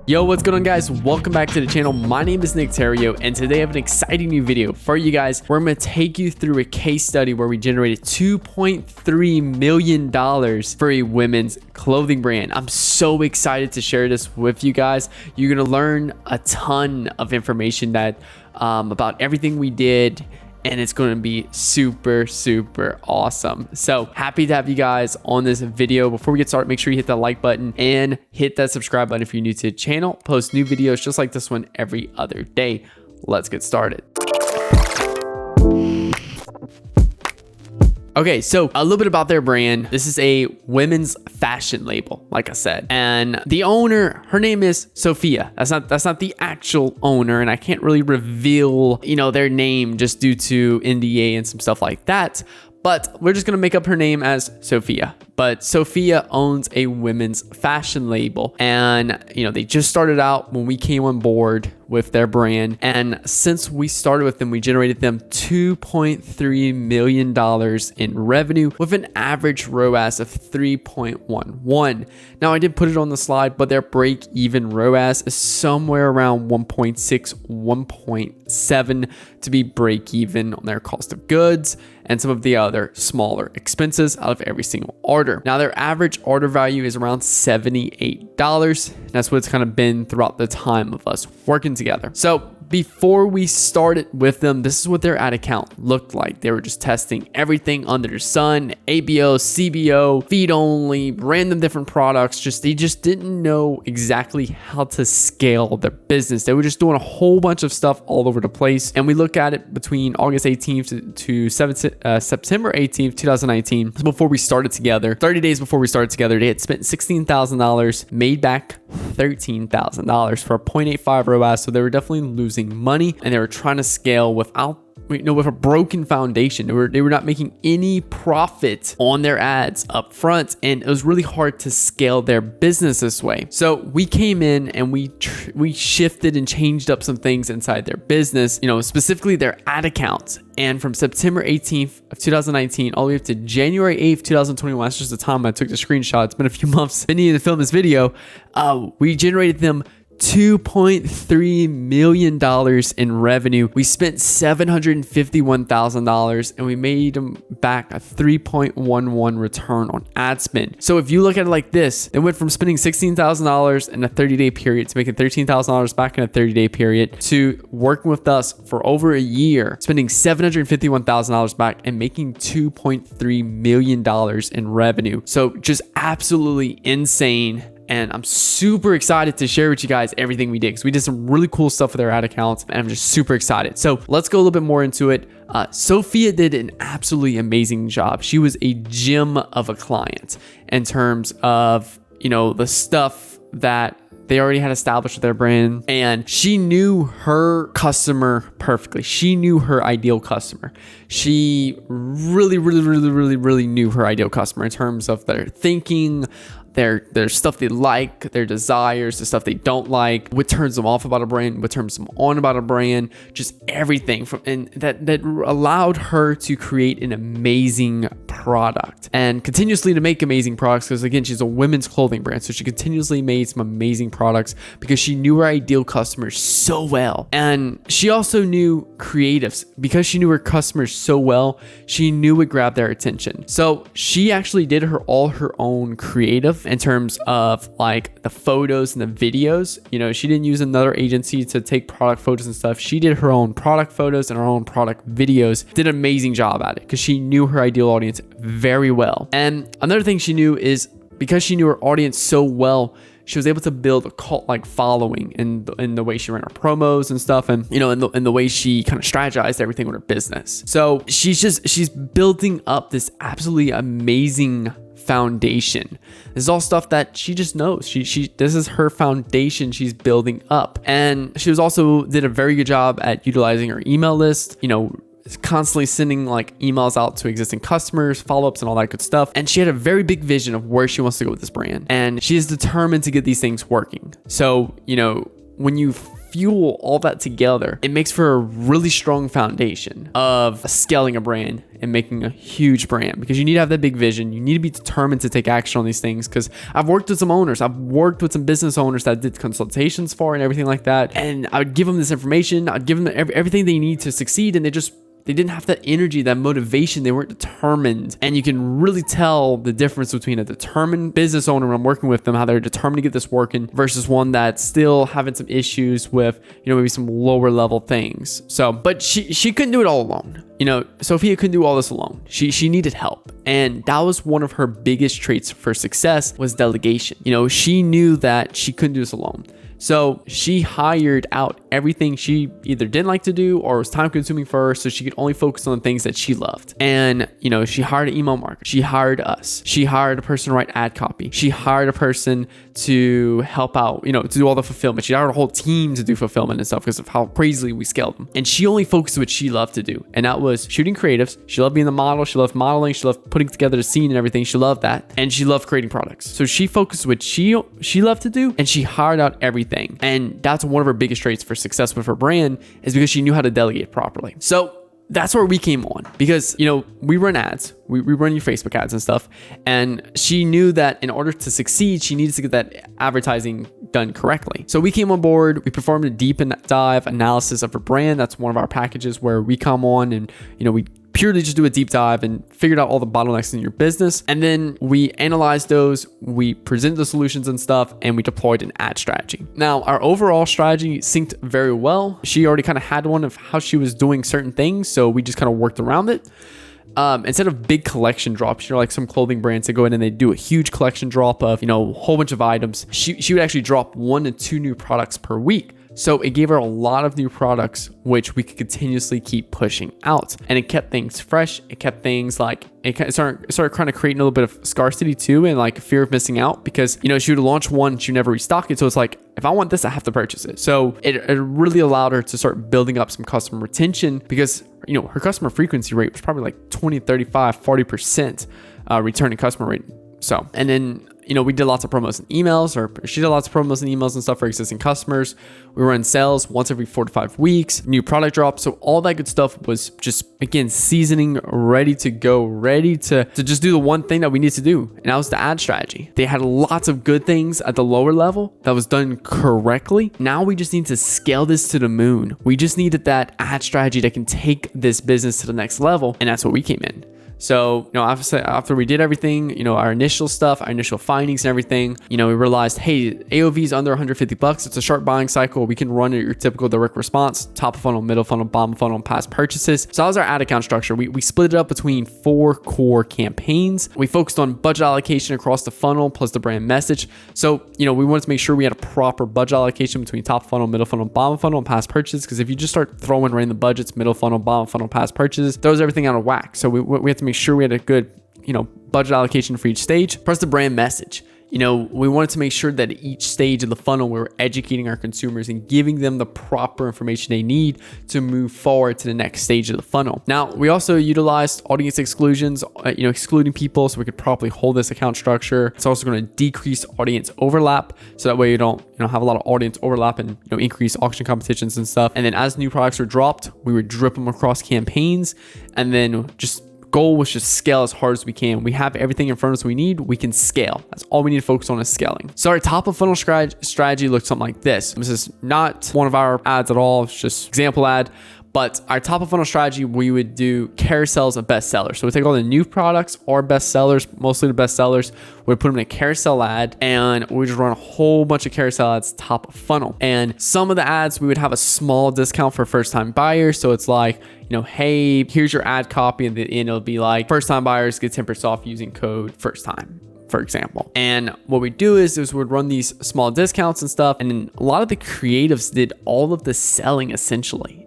Yo, what's going on, guys? Welcome back to the channel. My name is Nick Theriot, and today I have an exciting new video for you guys where I'm going to take you through a case study where we generated $2.3 million for a women's clothing brand. I'm so excited to share this with you guys. You're going to learn a ton of information that about everything we did, and it's going to be super awesome. So happy to have you guys on this video. Before we get started, make sure you hit that like button and hit that subscribe button if you're new to the channel. Post new videos just like this one every other day. Let's get started. Okay, so a little bit about their brand. This is a women's fashion label, like I said. And the owner, her name is Sophia. That's not the actual owner, and I can't really reveal, their name just due to NDA and some stuff like that. But we're just gonna make up her name as Sophia. But Sophia owns a women's fashion label. And, they just started out when we came on board with their brand. And since we started with them, we generated them $2.3 million in revenue with an average ROAS of 3.11. Now, I did put it on the slide, but their break-even ROAS is somewhere around 1.6, 1.7 to be break-even on their cost of goods and some of the other smaller expenses out of every single order. Now, their average order value is around $78. That's what it's kind of been throughout the time of us working together. So before we started with them, this is what their ad account looked like. They were just testing everything under the sun, ABO, CBO, feed only, random different products. They just didn't know exactly how to scale their business. They were just doing a whole bunch of stuff all over the place. And we look at it between August 18th to September 18th, 2019. Before we started together, 30 days before we started together, they had spent $16,000, made back $13,000 for a 0.85 ROAS. So they were definitely losing money, and they were trying to scale with a broken foundation. They were not making any profit on their ads up front, and it was really hard to scale their business this way. So we came in and we shifted and changed up some things inside their business, specifically their ad accounts. And from September 18th of 2019 all the way up to January 8th, 2021, that's just the time I took the screenshot. It's been a few months. Been needing to film this video. We generated them $2.3 million in revenue. We spent $751,000 and we made them back a 3.11 return on ad spend. So if you look at it like this, they went from spending $16,000 in a 30-day period to making $13,000 back in a 30-day period to working with us for over a year, spending $751,000 back and making $2.3 million in revenue. So just absolutely insane. And I'm super excited to share with you guys everything we did, because we did some really cool stuff with our ad accounts, and I'm just super excited. So let's go a little bit more into it. Sophia did an absolutely amazing job. She was a gem of a client in terms of, the stuff that they already had established with their brand, and she knew her customer perfectly. She knew her ideal customer. She really knew her ideal customer in terms of their thinking, their stuff they like, their desires, the stuff they don't like, what turns them off about a brand, what turns them on about a brand, just everything and that allowed her to create an amazing product and continuously to make amazing products, because again, she's a women's clothing brand. So she continuously made some amazing products because she knew her ideal customers so well. And she also knew creatives. Because she knew her customers so well, she knew what grabbed their attention. So she actually did all her own creative in terms of like the photos and the videos. She didn't use another agency to take product photos and stuff. She did her own product photos and her own product videos. Did an amazing job at it because she knew her ideal audience very well. And another thing she knew is, because she knew her audience so well, she was able to build a cult-like following in the way she ran her promos and stuff, and in the way she kind of strategized everything with her business. So she's building up this absolutely amazing foundation. This is all stuff that she just knows. This is her foundation she's building up. And she did a very good job at utilizing her email list, constantly sending like emails out to existing customers, follow-ups and all that good stuff. And she had a very big vision of where she wants to go with this brand. And she is determined to get these things working. So, when you fuel all that together, it makes for a really strong foundation of scaling a brand and making a huge brand, because you need to have that big vision. You need to be determined to take action on these things, because I've worked with some owners. I've worked with some business owners that did consultations for and everything like that. And I would give them this information. I'd give them everything they need to succeed. And they didn't have that energy, that motivation. They weren't determined. And you can really tell the difference between a determined business owner when I'm working with them, how they're determined to get this working, versus one that's still having some issues with, maybe some lower level things. So, but she couldn't do it all alone. Sophia couldn't do all this alone. She needed help. And that was one of her biggest traits for success, was delegation. She knew that she couldn't do this alone. So she hired out everything she either didn't like to do or was time consuming for her, so she could only focus on the things that she loved. And, she hired an email marketer. She hired us. She hired a person to write ad copy. She hired a person to help out, to do all the fulfillment. She hired a whole team to do fulfillment and stuff because of how crazily we scaled them. And she only focused on what she loved to do. And that was shooting creatives. She loved being the model. She loved modeling. She loved putting together the scene and everything. She loved that. And she loved creating products. So she focused on what she loved to do, and she hired out everything. And that's one of her biggest traits for success with her brand, is because she knew how to delegate properly. So that's where we came on, because, we run ads, we run your Facebook ads and stuff. And she knew that in order to succeed, she needed to get that advertising done correctly. So we came on board, we performed a deep dive analysis of her brand. That's one of our packages where we come on and, we purely just do a deep dive and figured out all the bottlenecks in your business. And then we analyzed those, we presented the solutions and stuff, and we deployed an ad strategy. Now, our overall strategy synced very well. She already kind of had one of how she was doing certain things, so we just kind of worked around it. Instead of big collection drops, like some clothing brands that go in and they do a huge collection drop of, a whole bunch of items, she would actually drop 1 to 2 new products per week. So it gave her a lot of new products, which we could continuously keep pushing out. And it kept things fresh. It kept things it started kind of creating a little bit of scarcity too, and like fear of missing out, because, she would launch one, she would never restock it. So it's like, if I want this, I have to purchase it. So it really allowed her to start building up some customer retention, because, her customer frequency rate was probably like 20, 35, 40% returning customer rate. So, and then, we did lots of promos and emails, or she did lots of promos and emails and stuff for existing customers. We run sales once every 4 to 5 weeks, new product drops. So all that good stuff was just, again, seasoning, ready to go, ready to just do the one thing that we need to do. And that was the ad strategy. They had lots of good things at the lower level that was done correctly. Now we just need to scale this to the moon. We just needed that ad strategy that can take this business to the next level. And that's what we came in. So, after we did everything, our initial stuff, our initial findings and everything, we realized, hey, AOV is under $150. It's a sharp buying cycle. We can run your typical direct response, top of funnel, middle funnel, bottom funnel, and past purchases. So that was our ad account structure. We split it up between 4 core campaigns. We focused on budget allocation across the funnel plus the brand message. So, we wanted to make sure we had a proper budget allocation between top funnel, middle funnel, bottom funnel, and past purchases. Because if you just start throwing random budgets, middle funnel, bottom funnel, past purchases, throws everything out of whack. So we have to make sure we had a good, budget allocation for each stage. Plus the brand message. We wanted to make sure that at each stage of the funnel, we were educating our consumers and giving them the proper information they need to move forward to the next stage of the funnel. Now, we also utilized audience exclusions, excluding people so we could properly hold this account structure. It's also going to decrease audience overlap. So that way you don't, have a lot of audience overlap and, increase auction competitions and stuff. And then as new products are dropped, we would drip them across campaigns, and then goal was just scale as hard as we can. We have everything in front of us we need. We can scale. That's all we need to focus on is scaling. So our top of funnel strategy looks something like this. This is not one of our ads at all. It's just example ad. But our top of funnel strategy, we would do carousels of best sellers. So we take all the new products or best sellers, mostly the best sellers, we put them in a carousel ad, and we just run a whole bunch of carousel ads top of funnel. And some of the ads, we would have a small discount for first time buyers. So it's like, hey, here's your ad copy. And then it'll be like, first time buyers get 10% off using code first time, for example. And what we do is we'd run these small discounts and stuff. And then a lot of the creatives did all of the selling essentially.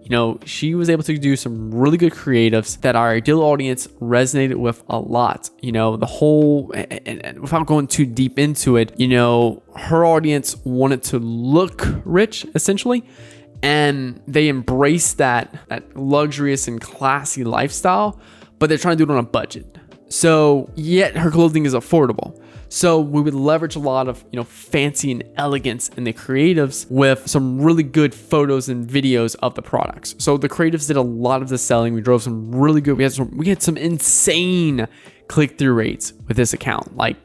She was able to do some really good creatives that our ideal audience resonated with a lot. The whole, and without going too deep into it, her audience wanted to look rich essentially. And they embrace that luxurious and classy lifestyle, but they're trying to do it on a budget. So yet her clothing is affordable. So we would leverage a lot of, fancy and elegance in the creatives with some really good photos and videos of the products. So the creatives did a lot of the selling. We drove some really good, we had some insane click-through rates with this account. Like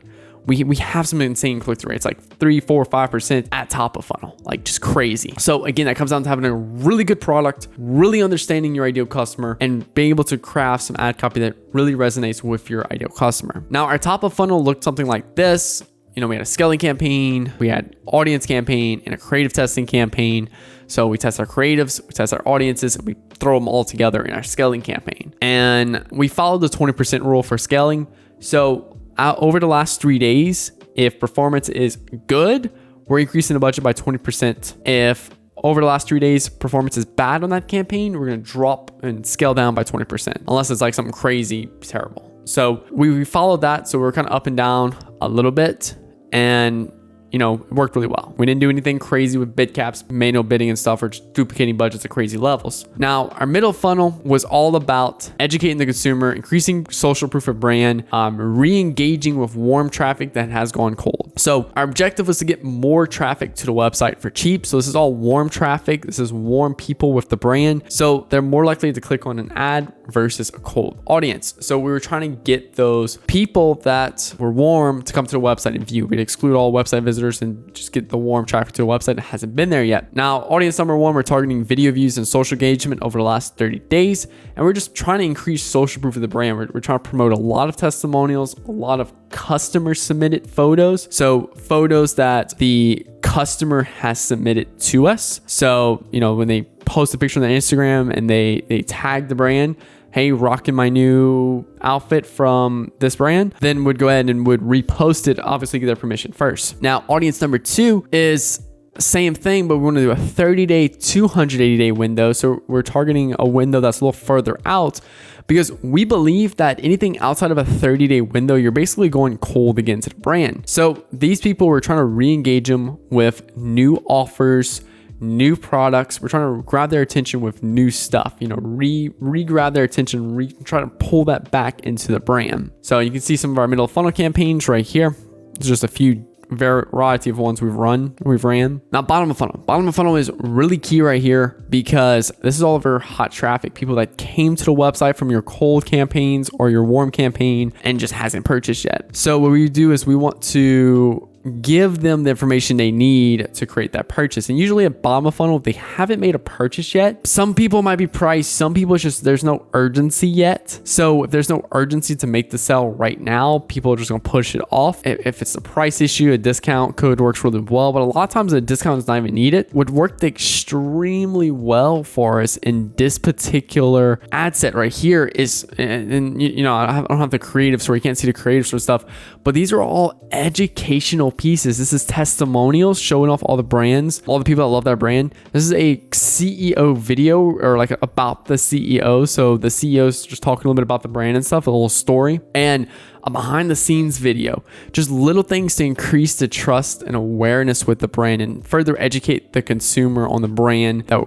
we have some insane click-through rates, like 3, 4, 5% at top of funnel, like just crazy. So again, that comes down to having a really good product, really understanding your ideal customer, and being able to craft some ad copy that really resonates with your ideal customer. Now, our top of funnel looked something like this. We had a scaling campaign, we had audience campaign, and a creative testing campaign. So we test our creatives, we test our audiences, and we throw them all together in our scaling campaign. And we followed the 20% rule for scaling. So over the last 3 days, if performance is good, we're increasing the budget by 20%. If over the last 3 days, performance is bad on that campaign, we're going to drop and scale down by 20%, unless it's like something crazy terrible. So we followed that. So we're kind of up and down a little bit, and it worked really well. We didn't do anything crazy with bid caps, manual bidding and stuff, or just duplicating budgets at crazy levels. Now, our middle funnel was all about educating the consumer, increasing social proof of brand, re-engaging with warm traffic that has gone cold. So our objective was to get more traffic to the website for cheap. So this is all warm traffic. This is warm people with the brand. So they're more likely to click on an ad versus a cold audience. So we were trying to get those people that were warm to come to the website and view. We'd exclude all website visitors and just get the warm traffic to the website that hasn't been there yet. Now, audience number one, we're targeting video views and social engagement over the last 30 days. And we're just trying to increase social proof of the brand. We're trying to promote a lot of testimonials, a lot of customer submitted photos. So photos that the customer has submitted to us. So, when they post a picture on their Instagram and they tag the brand, hey, rocking my new outfit from this brand, then would go ahead and would repost it, obviously get their permission first. Now, audience number 2 is same thing, but we want to do a 30-day, 280-day window. So we're targeting a window that's a little further out, because we believe that anything outside of a 30-day window, you're basically going cold again to the brand. So these people, we're trying to re-engage them with new offers, new products. We're trying to grab their attention with new stuff, re-grab their attention, try to pull that back into the brand. So you can see some of our middle funnel campaigns right here. There's just a few variety of ones we've ran. Now, bottom of funnel is really key right here, because this is all of our hot traffic, people that came to the website from your cold campaigns or your warm campaign and just hasn't purchased yet. So what we do is we want to give them the information they need to create that purchase. And usually at bottom of funnel, if they haven't made a purchase yet, some people might be priced, some people it's just there's no urgency yet. So if there's no urgency to make the sell right now, people are just gonna push it off. If it's a price issue, a discount code works really well, but a lot of times a discount is not even needed. What worked extremely well for us in this particular ad set right here is, and I don't have the creatives, so you can't see the creatives or stuff, but these are all educational pieces. This is testimonials showing off all the brands, all the people that love that brand. This is a CEO video, or like about the CEO. So the CEO's just talking a little bit about the brand and stuff, a little story, and a behind the scenes video. Just little things to increase the trust and awareness with the brand and further educate the consumer on the brand, that,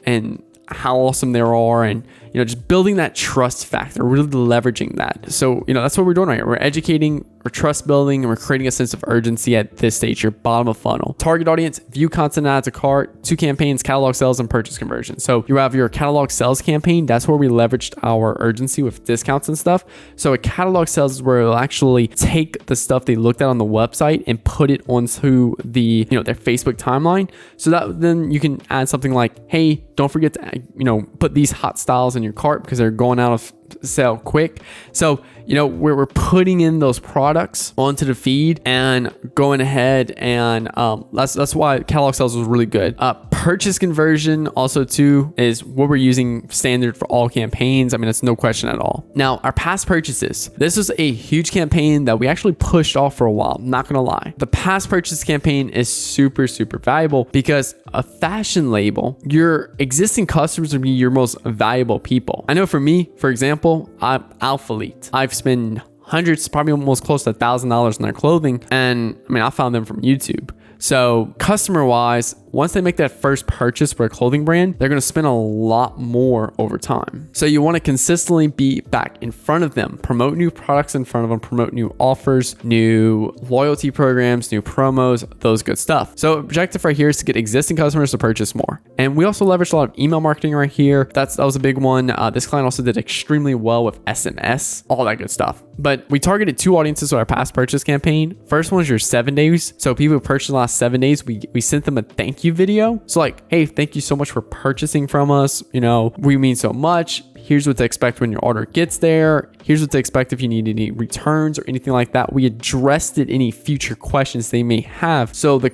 and how awesome they are, and just building that trust factor, really leveraging that. So that's what we're doing right here. We're educating, we're trust building, and we're creating a sense of urgency at this stage, your bottom of funnel. Target audience, view content, add to cart, 2 campaigns, catalog sales, and purchase conversion. So you have your catalog sales campaign. That's where we leveraged our urgency with discounts and stuff. So a catalog sales is where it'll actually take the stuff they looked at on the website and put it onto the their Facebook timeline. So that then you can add something like, hey, don't forget to put these hot styles in your cart because they're going out of sale quick. So we're putting in those products onto the feed and going ahead, and that's why catalog sales was really good. Purchase conversion also too is what we're using standard for all campaigns. I mean, it's no question at all. Now, our past purchases, this was a huge campaign that we actually pushed off for a while, not gonna lie. The past purchase campaign is super valuable, because a fashion label, your existing customers would be your most valuable people. I know for me, for example, I'm Alphalete. I've spent hundreds, probably almost close to $1,000 on their clothing, and I mean, I found them from YouTube. So customer wise, once they make that first purchase for a clothing brand, they're going to spend a lot more over time. So you want to consistently be back in front of them, promote new products in front of them, promote new offers, new loyalty programs, new promos, those good stuff. So objective right here is to get existing customers to purchase more. And we also leveraged a lot of email marketing right here. That was a big one. This client also did extremely well with SMS, all that good stuff. But we targeted 2 audiences with our past purchase campaign. First one is your 7 days. So people who purchased the last 7 days, we sent them a thank you video. So like, hey, thank you so much for purchasing from us. You know, we mean so much. Here's what to expect when your order gets there. Here's what to expect if you need any returns or anything like that. We addressed any future questions they may have. So the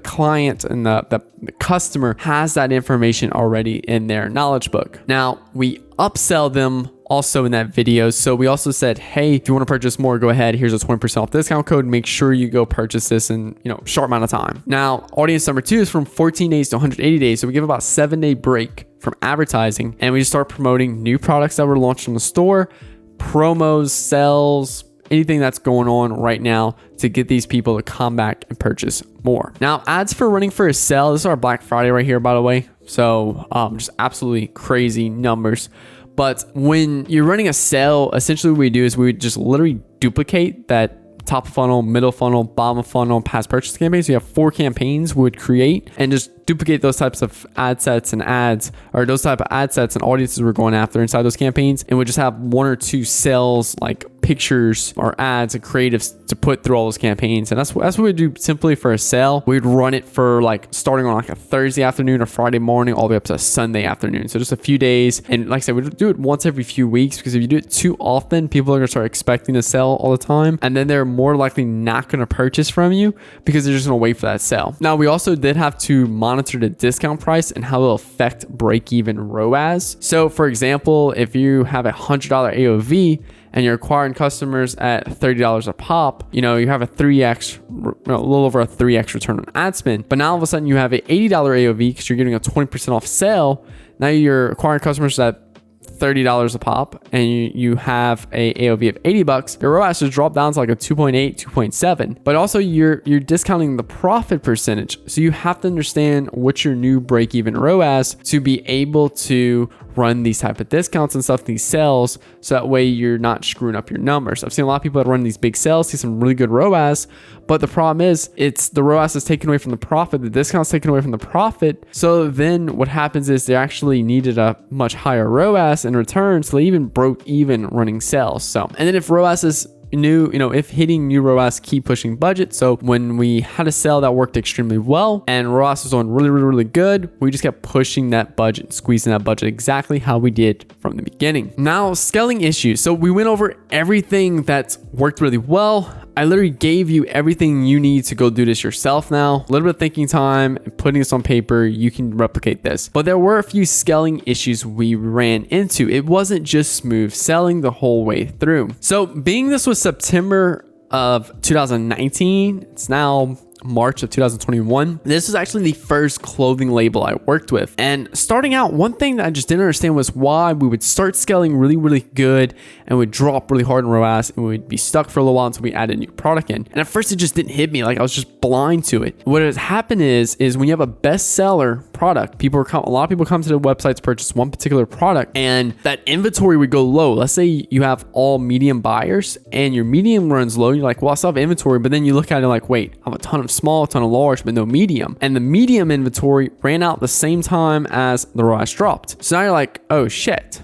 client and the customer has that information already in their knowledge book. Now we upsell them also in that video. So we also said, hey, if you want to purchase more, go ahead. Here's a 20% off discount code. Make sure you go purchase this in, short amount of time. Now, audience number 2 is from 14 days to 180 days. So we give about a 7-day break from advertising, and we just start promoting new products that were launched in the store, promos, sales, anything that's going on right now to get these people to come back and purchase more. Now, ads for running for a sale. This is our Black Friday right here, by the way. So just absolutely crazy numbers. But when you're running a sale, essentially what we do is we would just literally duplicate that top funnel, middle funnel, bottom funnel, past purchase campaigns. So you have 4 campaigns we would create and just duplicate those types of ad sets and ads, or those type of ad sets and audiences we're going after inside those campaigns. And we just have 1 or 2 sales like pictures or ads and creatives to put through all those campaigns. And that's what we do simply for a sale. We'd run it for like starting on like a Thursday afternoon or Friday morning all the way up to a Sunday afternoon. So just a few days. And like I said, we do it once every few weeks, because if you do it too often, people are going to start expecting to sell all the time. And then they're more likely not going to purchase from you because they're just going to wait for that sale. Now, we also did have to monitor the discount price and how it'll affect break-even ROAS. So for example, if you have a $100 AOV and you're acquiring customers at $30 a pop, you have a 3x, a little over a 3x return on ad spend. But now all of a sudden you have a $80 AOV because you're getting a 20% off sale. Now you're acquiring customers at $30 a pop and you have a AOV of $80, your ROAS has dropped down to like a 2.8, 2.7. But also you're discounting the profit percentage. So you have to understand what's your new break-even ROAS to be able to run these type of discounts and stuff, these sales, so that way you're not screwing up your numbers. I've seen a lot of people that run these big sales, see some really good ROAS, but the problem is the ROAS is taken away from the profit, the discount's taken away from the profit. So then what happens is they actually needed a much higher ROAS in return, so they even broke even running sales. So, and then if ROAS is new, if hitting new ROAS, keep pushing budget. So when we had a sale that worked extremely well and ROAS was on really, really, really good, we just kept pushing that budget, squeezing that budget exactly how we did from the beginning. Now, scaling issues. So we went over everything that's worked really well. I literally gave you everything you need to go do this yourself now. A little bit of thinking time and putting this on paper, you can replicate this. But there were a few scaling issues we ran into. It wasn't just smooth selling the whole way through. So being this was September of 2019, it's now March of 2021. This was actually the first clothing label I worked with. And starting out, one thing that I just didn't understand was why we would start scaling really, really good and would drop really hard in ROAS and we'd be stuck for a little while until we added a new product in. And at first it just didn't hit me. Like I was just blind to it. What has happened is when you have a bestseller product, a lot of people come to the website to purchase one particular product and that inventory would go low. Let's say you have all medium buyers and your medium runs low. You're like, well, I still have inventory, but then you look at it like, wait, I have a ton of small, a ton of large, but no medium. And the medium inventory ran out the same time as the ROAS dropped. So now you're like, oh shit.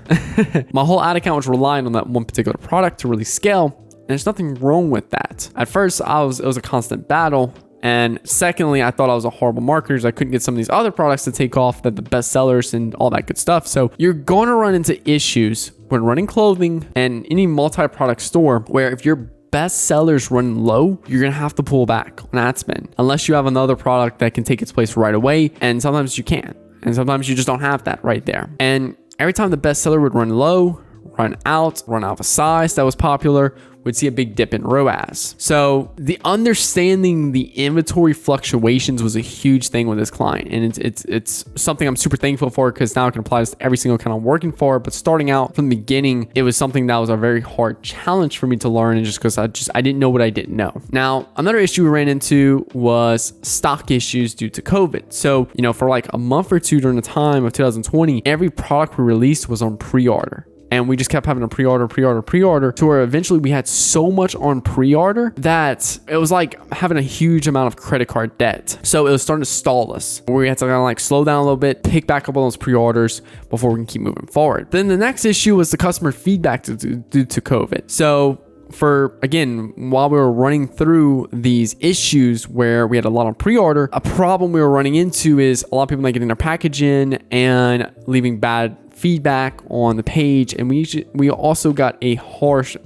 My whole ad account was relying on that one particular product to really scale. And there's nothing wrong with that. At first, it was a constant battle. And secondly, I thought I was a horrible marketer because I couldn't get some of these other products to take off, that the best sellers and all that good stuff. So you're going to run into issues when running clothing and any multi-product store where if your best sellers run low, you're going to have to pull back on ad spend unless you have another product that can take its place right away. And sometimes you can't. And sometimes you just don't have that right there. And every time the bestseller would run low, run out of a size that was popular, we'd see a big dip in ROAS. So the understanding the inventory fluctuations was a huge thing with this client. And it's something I'm super thankful for, because now I can apply this to every single account I'm working for. But starting out from the beginning, it was something that was a very hard challenge for me to learn, and just because I didn't know what I didn't know. Now, another issue we ran into was stock issues due to COVID. So, for like a month or two during the time of 2020, every product we released was on pre-order. And we just kept having a pre-order to where eventually we had so much on pre-order that it was like having a huge amount of credit card debt. So it was starting to stall us. We had to kind of like slow down a little bit, pick back up on those pre-orders before we can keep moving forward. Then the next issue was the customer feedback due to COVID. So while we were running through these issues where we had a lot on pre-order, a problem we were running into is a lot of people not getting their package in and leaving bad feedback on the page. And we also got a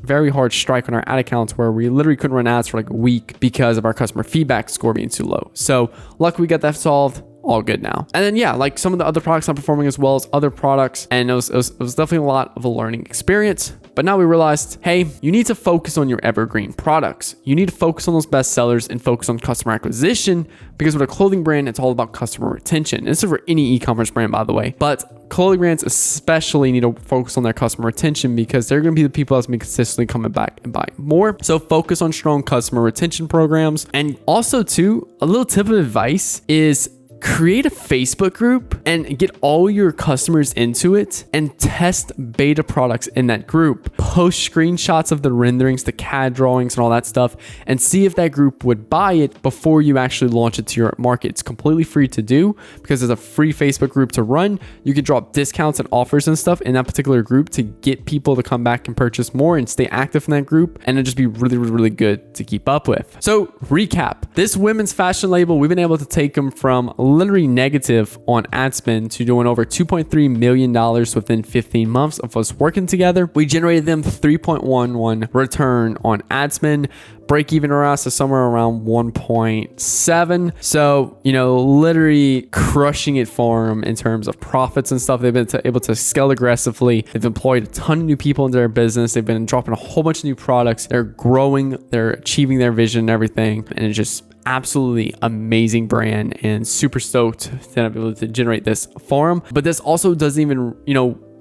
very harsh strike on our ad accounts where we literally couldn't run ads for like a week because of our customer feedback score being too low. So luckily we got that solved. All good now. And then like some of the other products not performing as well as other products, and it was definitely a lot of a learning experience. But now we realized, hey, you need to focus on your evergreen products. You need to focus on those best sellers and focus on customer acquisition, because with a clothing brand, it's all about customer retention. This is for any e-commerce brand, by the way, but clothing brands especially need to focus on their customer retention, because they're going to be the people that's going to be consistently coming back and buying more. So focus on strong customer retention programs. And also too, a little tip of advice is create a Facebook group and get all your customers into it and test beta products in that group. Post screenshots of the renderings, the CAD drawings, and all that stuff, and see if that group would buy it before you actually launch it to your market. It's completely free to do because it's a free Facebook group to run. You can drop discounts and offers and stuff in that particular group to get people to come back and purchase more and stay active in that group, and it'll just be really, really, really good to keep up with. So recap, this women's fashion label, we've been able to take them from literally negative on ad spend to doing over $2.3 million within 15 months of us working together. We generated them 3.11 return on ad spend. Break even ROAS is somewhere around 1.7. So, literally crushing it for them in terms of profits and stuff. They've been able to scale aggressively. They've employed a ton of new people into their business. They've been dropping a whole bunch of new products. They're growing, they're achieving their vision and everything. And it's just absolutely amazing brand, and super stoked to be able to generate this for them. But this also doesn't even,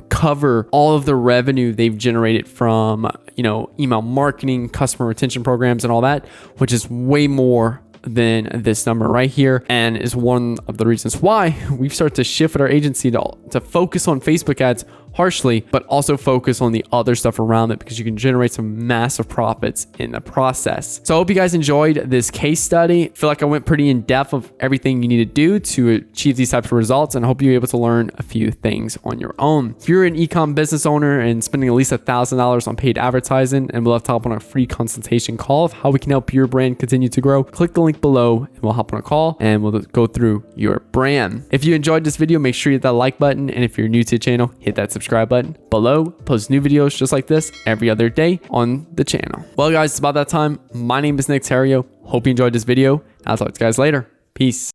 cover all of the revenue they've generated from, email marketing, customer retention programs, and all that, which is way more than this number right here, and is one of the reasons why we've started to shift our agency to focus on Facebook ads harshly, but also focus on the other stuff around it, because you can generate some massive profits in the process. So I hope you guys enjoyed this case study. I feel like I went pretty in depth of everything you need to do to achieve these types of results, and I hope you're able to learn a few things on your own. If you're an e-com business owner and spending at least $1,000 on paid advertising and we'll have to hop on a free consultation call of how we can help your brand continue to grow, click the link below and we'll hop on a call and we'll go through your brand. If you enjoyed this video, make sure you hit that like button, and if you're new to the channel, hit that subscribe button below. Post new videos just like this every other day on the channel. Well guys, it's about that time. My name is Nick Theriot. Hope you enjoyed this video. I'll talk to you guys later. Peace.